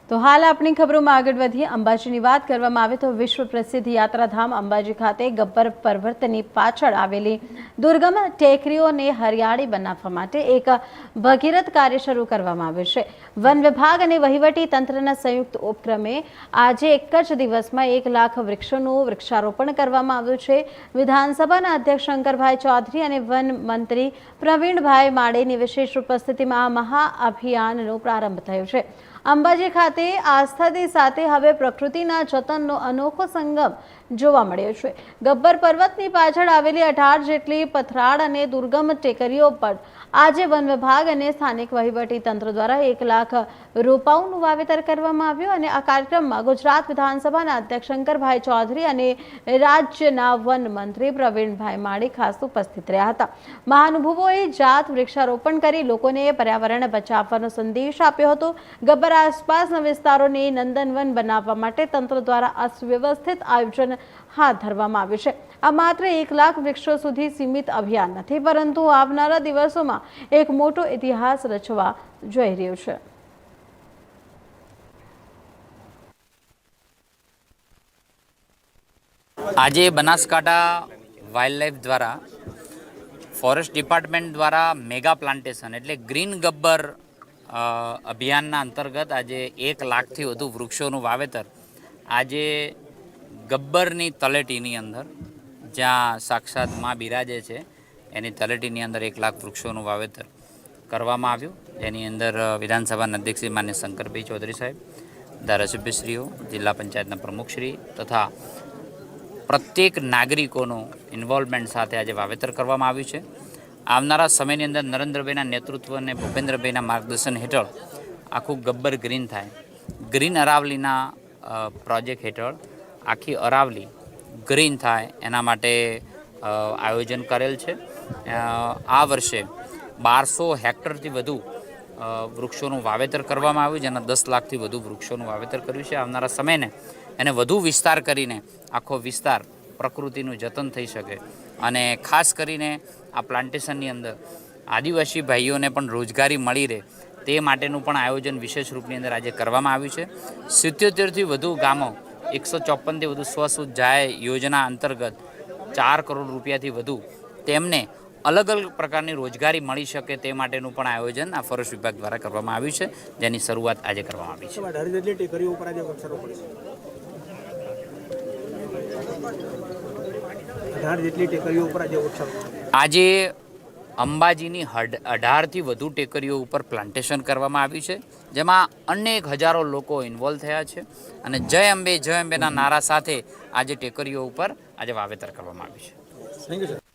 તો હાલ આપણી ખબરોમાં આગળ વધીએ અંબાજીની વાત કરવામાં આવે તો વિશ્વ પ્રસિદ્ધ યાત્રાધામ અંબાજી ખાતે ગબ્બર પર્વતની પાછળ આવેલી દુર્ગમ ટેકરીઓને હરિયાળી બનાવવા માટે એક ભગીરથ કાર્ય શરૂ કરવામાં આવ્યું છે। વન વિભાગ અને વહીવટી તંત્રના સંયુક્ત ઉપક્રમે આજે એક જ દિવસમાં 1 લાખ વૃક્ષોનું વૃક્ષારોપણ કરવામાં આવ્યું છે। વિધાનસભાના અધ્યક્ષ શંકરભાઈ ચૌધરી અને વન મંત્રી પ્રવીણભાઈ માડેની વિશેષ ઉપસ્થિતિમાં આ મહાઅભિયાનનો પ્રારંભ થયો છે। અંબાજી ખાતે આસ્થાની સાથે હવે પ્રકૃતિના જતનનો અનોખો સંગમ જોવા મળ્યો છે। ગબ્બર પર્વતની પાછળ આવેલી 18 જેટલી પથરાળ અને દુર્ગમ ટેકરીઓ પર આજે વન વિભાગ અને સ્થાનિક વહીવટી તંત્ર દ્વારા 1 લાખ રોપાઓનું વાવેતર કરવામાં આવ્યું અને આ કાર્યક્રમમાં ગુજરાત વિધાનસભાના અધ્યક્ષ શંકરભાઈ ચૌધરી અને રાજ્યના વન મંત્રી પ્રવીણભાઈ માળી ખાસ ઉપસ્થિત રહ્યા હતા। મહાનુભાવોએ જાત વૃક્ષારોપણ કરી લોકોને પર્યાવરણ બચાવવાનો સંદેશ આપ્યો હતો। ગબ્બર આસપાસના વિસ્તારોને નંદનવન બનાવવા માટે તંત્ર દ્વારા અવ્યવસ્થિત આયોજન હાથ ધરવામાં આવ્યું છે। આ માત્ર 1 લાખ વૃક્ષો સુધી સીમિત અભિયાન નથી, પરંતુ આવનારા દિવસોમાં એક મોટો ઇતિહાસ રચવા જઈ રહ્યો છે। આજે બનાસકાંઠા વાઇલ્ડલાઇફ દ્વારા ફોરેસ્ટ ડિપાર્ટમેન્ટ દ્વારા મેગા પ્લાન્ટેશન એટલે ગ્રીન ગબ્બર અભિયાનના અંતર્ગત આજે 1 લાખથી વધુ વૃક્ષોનું વાવેતર આજે ગબ્બરની તળેટીની અંદર, જ્યાં સાક્ષાત માં બિરાજે છે એની તળેટીની અંદર 1 લાખ વૃક્ષોનું વાવેતર કરવામાં આવ્યું। જેની અંદર વિધાનસભાના અધ્યક્ષ શ્રી માન્ય શંકરભાઈ ચૌધરી સાહેબ, ધારાસભ્યશ્રીઓ, જિલ્લા પંચાયતના પ્રમુખશ્રી તથા પ્રત્યેક નાગરિકોનું ઇન્વોલ્વમેન્ટ સાથે આજે વાવેતર કરવામાં આવ્યું છે। આવનારા સમયની અંદર નરેન્દ્રભાઈના નેતૃત્વ અને ભૂપેન્દ્રભાઈના માર્ગદર્શન હેઠળ આખું ગબ્બર ગ્રીન થાય। ગ્રીન અરાવલીના પ્રોજેક્ટ હેઠળ આખી અરાવલી ગ્રીન થાય એના માટે આયોજન કરેલ છે। આ વર્ષે 1200 હેક્ટરથી વધુ વૃક્ષોનું વાવેતર કરવામાં આવ્યું, જેના 10 લાખથી વધુ વૃક્ષોનું વાવેતર કર્યું છે। આવનારા સમયને એને વધુ વિસ્તાર કરીને આખો વિસ્તાર પ્રકૃતિનું જતન થઈ શકે અને ખાસ કરીને આ પ્લાન્ટેશનની અંદર આદિવાસી ભાઈઓને પણ રોજગારી મળી રહે તે માટેનું પણ આયોજન વિશેષ રૂપની અંદર આજે કરવામાં આવ્યું છે। 77થી વધુ ગામો, 154થી વધુ સ્વસુજાય યોજના અંતર્ગત 4 કરોડ રૂપિયાથી વધુ તેમને અલગ અલગ પ્રકારની રોજગારી મળી શકે તે માટેનું પણ આયોજન આ ફોરેસ્ટ વિભાગ દ્વારા કરવામાં આવ્યું છે, જેની શરૂઆત આજે કરવામાં આવી છે। આજે અંબાજીની 18થી વધુ ટેકરીઓ ઉપર પ્લાન્ટેશન કરવામાં આવ્યું છે, જેમાં અનેક હજારો લોકો ઇન્વોલ્વ થયા છે અને જય અંબેના નારા સાથે આજે ટેકરીઓ ઉપર આજે વાવેતર કરવામાં આવ્યું છે। Thank you sir.